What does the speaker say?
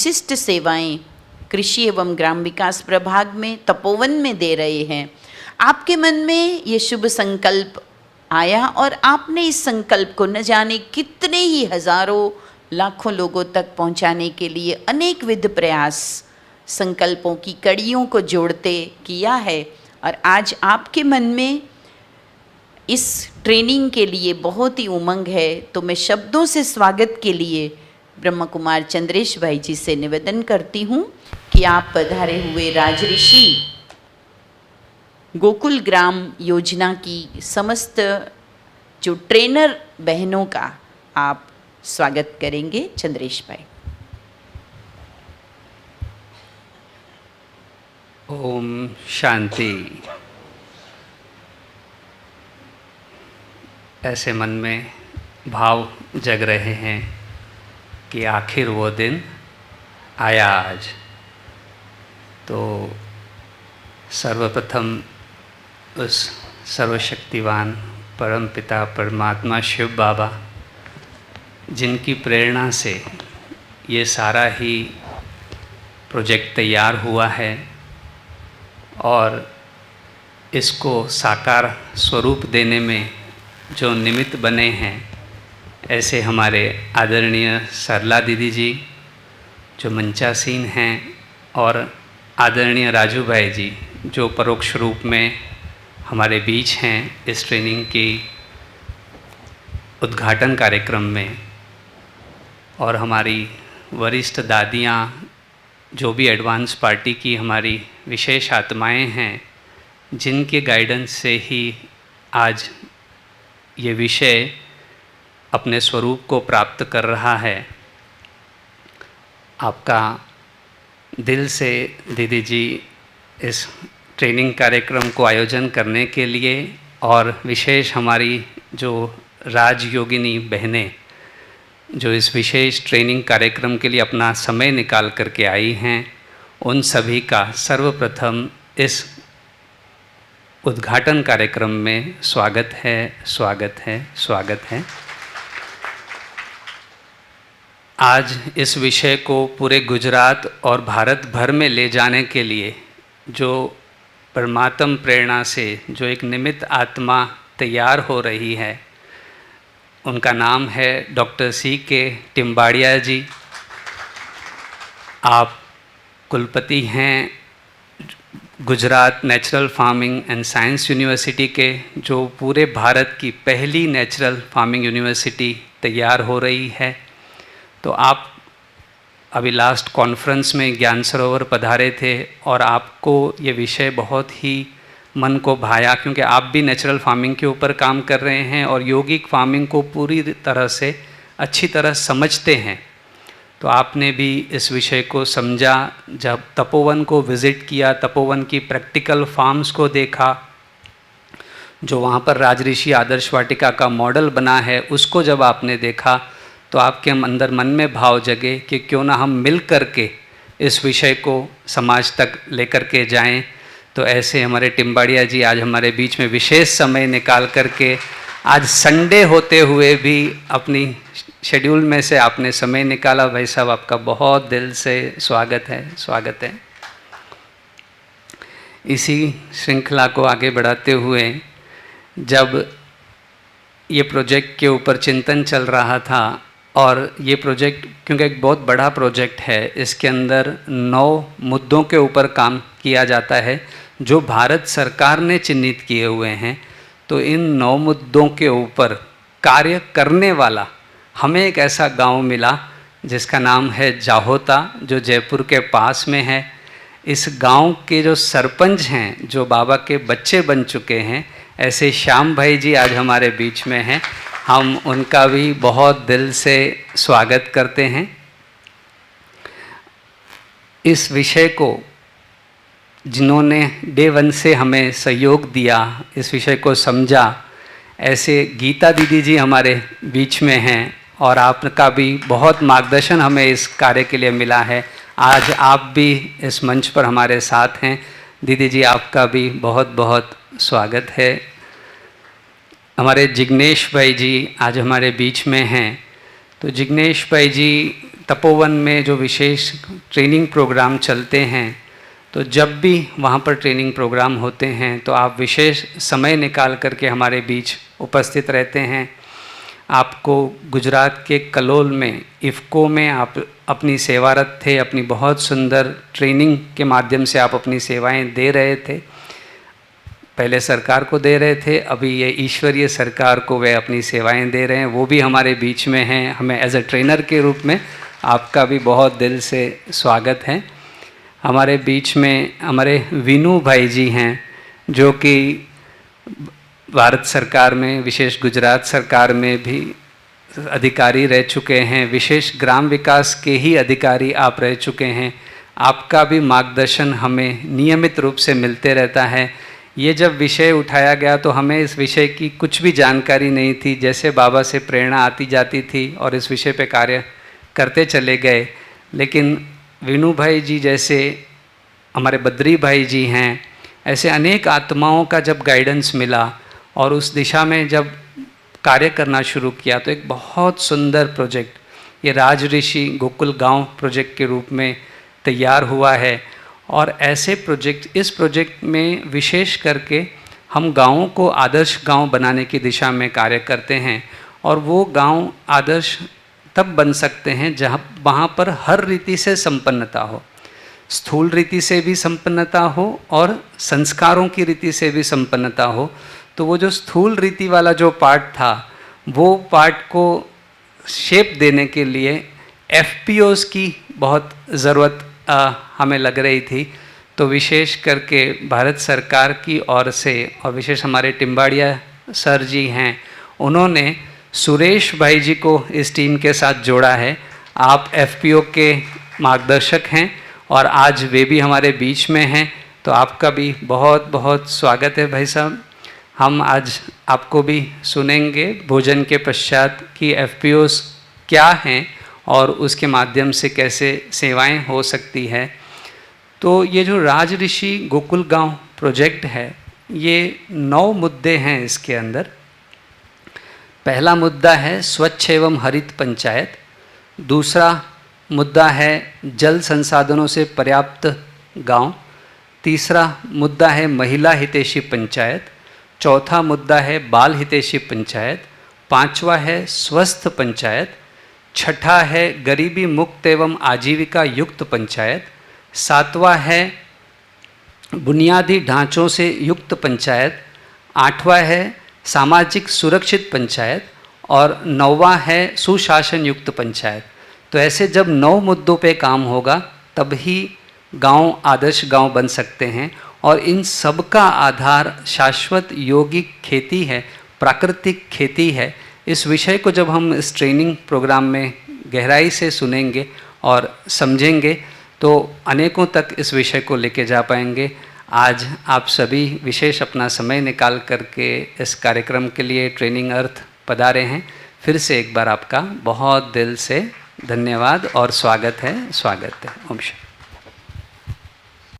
विशिष्ट सेवाएं कृषि एवं ग्राम विकास प्रभाग में तपोवन में दे रहे हैं। आपके मन में ये शुभ संकल्प आया और आपने इस संकल्प को न जाने कितने ही हजारों लाखों लोगों तक पहुंचाने के लिए अनेक विध प्रयास संकल्पों की कड़ियों को जोड़ते किया है। और आज आपके मन में इस ट्रेनिंग के लिए बहुत ही उमंग है, तो मैं शब्दों से स्वागत के लिए ब्रह्म कुमार चंद्रेश भाई जी से निवेदन करती हूँ कि आप पधारे हुए राजऋषि गोकुल ग्राम योजना की समस्त जो ट्रेनर बहनों का आप स्वागत करेंगे। चंद्रेश भाई। ओम शांति। ऐसे मन में भाव जग रहे हैं कि आखिर वो दिन आया आज। तो सर्वप्रथम उस सर्वशक्तिवान परम पिता परमात्मा शिव बाबा, जिनकी प्रेरणा से ये सारा ही प्रोजेक्ट तैयार हुआ है और इसको साकार स्वरूप देने में जो निमित्त बने हैं, ऐसे हमारे आदरणीय सरला दीदी जी जो मंचासीन हैं और आदरणीय राजू भाई जी जो परोक्ष रूप में हमारे बीच हैं इस ट्रेनिंग की उद्घाटन कार्यक्रम में, और हमारी वरिष्ठ दादियाँ जो भी एडवांस पार्टी की हमारी विशेष आत्माएं हैं, जिनके गाइडेंस से ही आज ये विषय अपने स्वरूप को प्राप्त कर रहा है। आपका दिल से दीदी जी इस ट्रेनिंग कार्यक्रम को आयोजन करने के लिए, और विशेष हमारी जो राजयोगिनी बहनें जो इस विशेष ट्रेनिंग कार्यक्रम के लिए अपना समय निकाल करके आई हैं, उन सभी का सर्वप्रथम इस उद्घाटन कार्यक्रम में स्वागत है, स्वागत है, स्वागत है। आज इस विषय को पूरे गुजरात और भारत भर में ले जाने के लिए जो परमात्म प्रेरणा से जो एक निमित्त आत्मा तैयार हो रही है, उनका नाम है डॉक्टर C.K. टिम्बाड़िया जी। आप कुलपति हैं Gujarat natural farming and science university के, जो पूरे भारत की पहली नेचुरल फार्मिंग यूनिवर्सिटी तैयार हो रही है। तो आप अभी लास्ट कॉन्फ्रेंस में ज्ञान सरोवर पधारे थे और आपको ये विषय बहुत ही मन को भाया, क्योंकि आप भी नेचुरल फार्मिंग के ऊपर काम कर रहे हैं और यौगिक फार्मिंग को पूरी तरह से अच्छी तरह समझते हैं। तो आपने भी इस विषय को समझा। जब तपोवन को विज़िट किया, तपोवन की प्रैक्टिकल फार्म्स को देखा, जो वहाँ पर राजऋषि आदर्श वाटिका का मॉडल बना है, उसको जब आपने देखा तो आपके अंदर मन में भाव जगे कि क्यों ना हम मिल कर के इस विषय को समाज तक लेकर के जाएं। तो ऐसे हमारे टिम्बाड़िया जी आज हमारे बीच में विशेष समय निकाल करके, आज संडे होते हुए भी अपनी शेड्यूल में से आपने समय निकाला। भाई साहब, आपका बहुत दिल से स्वागत है, स्वागत है। इसी श्रृंखला को आगे बढ़ाते हुए, जब ये प्रोजेक्ट के ऊपर चिंतन चल रहा था, और ये प्रोजेक्ट क्योंकि एक बहुत बड़ा प्रोजेक्ट है, इसके अंदर 9 मुद्दों के ऊपर काम किया जाता है जो भारत सरकार ने चिन्हित किए हुए हैं। तो इन 9 मुद्दों के ऊपर कार्य करने वाला हमें एक ऐसा गांव मिला जिसका नाम है जाहोता, जो जयपुर के पास में है। इस गांव के जो सरपंच हैं, जो बाबा के बच्चे बन चुके हैं, ऐसे श्याम भाई जी आज हमारे बीच में हैं। हम उनका भी बहुत दिल से स्वागत करते हैं। इस विषय को जिन्होंने डे 1 से हमें सहयोग दिया, इस विषय को समझा, ऐसे गीता दीदी जी हमारे बीच में हैं, और आपका भी बहुत मार्गदर्शन हमें इस कार्य के लिए मिला है। आज आप भी इस मंच पर हमारे साथ हैं। दीदी जी, आपका भी बहुत बहुत स्वागत है। हमारे जिग्नेश भाई जी आज हमारे बीच में हैं। तो जिग्नेश भाई जी तपोवन में जो विशेष ट्रेनिंग प्रोग्राम चलते हैं, तो जब भी वहाँ पर ट्रेनिंग प्रोग्राम होते हैं तो आप विशेष समय निकाल करके हमारे बीच उपस्थित रहते हैं। आपको गुजरात के कलोल में इफ़को में आप अपनी सेवारत थे, अपनी बहुत सुंदर ट्रेनिंग के माध्यम से आप अपनी सेवाएं दे रहे थे। पहले सरकार को दे रहे थे, अभी ये ईश्वरीय सरकार को वे अपनी सेवाएं दे रहे हैं, वो भी हमारे बीच में हैं। हमें एज अ ट्रेनर के रूप में आपका भी बहुत दिल से स्वागत है। हमारे बीच में हमारे विनू भाई जी हैं, जो कि भारत सरकार में, विशेष गुजरात सरकार में भी अधिकारी रह चुके हैं, विशेष ग्राम विकास के ही अधिकारी आप रह चुके हैं। आपका भी मार्गदर्शन हमें नियमित रूप से मिलते रहता है। ये जब विषय उठाया गया तो हमें इस विषय की कुछ भी जानकारी नहीं थी, जैसे बाबा से प्रेरणा आती जाती थी और इस विषय पे कार्य करते चले गए। लेकिन विनू भाई जी जैसे, हमारे बद्री भाई जी हैं, ऐसे अनेक आत्माओं का जब गाइडेंस मिला और उस दिशा में जब कार्य करना शुरू किया तो एक बहुत सुंदर प्रोजेक्ट ये राज ऋषि गोकुल गांव प्रोजेक्ट के रूप में तैयार हुआ है। और ऐसे प्रोजेक्ट, इस प्रोजेक्ट में विशेष करके हम गाँवों को आदर्श गांव बनाने की दिशा में कार्य करते हैं। और वो गांव आदर्श तब बन सकते हैं जहाँ वहाँ पर हर रीति से संपन्नता हो, स्थूल रीति से भी संपन्नता हो और संस्कारों की रीति से भी संपन्नता हो। तो वो जो स्थूल रीति वाला जो पार्ट था, वो पार्ट को शेप देने के लिए FPOs की बहुत ज़रूरत हमें लग रही थी। तो विशेष करके भारत सरकार की ओर से और विशेष हमारे टिम्बाड़िया सर जी हैं, उन्होंने सुरेश भाई जी को इस टीम के साथ जोड़ा है। आप FPO के मार्गदर्शक हैं और आज वे भी हमारे बीच में हैं, तो आपका भी बहुत बहुत स्वागत है भाई साहब। हम आज आपको भी सुनेंगे भोजन के पश्चात कि FPOs क्या हैं और उसके माध्यम से कैसे सेवाएं हो सकती है। तो ये जो राज ऋषि गोकुल गांव प्रोजेक्ट है, ये 9 मुद्दे हैं इसके अंदर। पहला मुद्दा है स्वच्छ एवं हरित पंचायत, दूसरा मुद्दा है जल संसाधनों से पर्याप्त गांव, तीसरा मुद्दा है महिला हितैषी पंचायत, चौथा मुद्दा है बाल हितैषी पंचायत, पांचवा है स्वस्थ पंचायत, छठा है गरीबी मुक्त एवं आजीविका युक्त पंचायत, सातवां है बुनियादी ढांचों से युक्त पंचायत, आठवां है सामाजिक सुरक्षित पंचायत और 9वां है सुशासन युक्त पंचायत। तो ऐसे जब 9 मुद्दों पे काम होगा तब ही गांव आदर्श गांव बन सकते हैं। और इन सब का आधार शाश्वत यौगिक खेती है, प्राकृतिक खेती है। इस विषय को जब हम इस ट्रेनिंग प्रोग्राम में गहराई से सुनेंगे और समझेंगे तो अनेकों तक इस विषय को लेके जा पाएंगे। आज आप सभी विशेष अपना समय निकाल करके इस कार्यक्रम के लिए ट्रेनिंग अर्थ पधारे हैं। फिर से एक बार आपका बहुत दिल से धन्यवाद और स्वागत है। ओम शांति।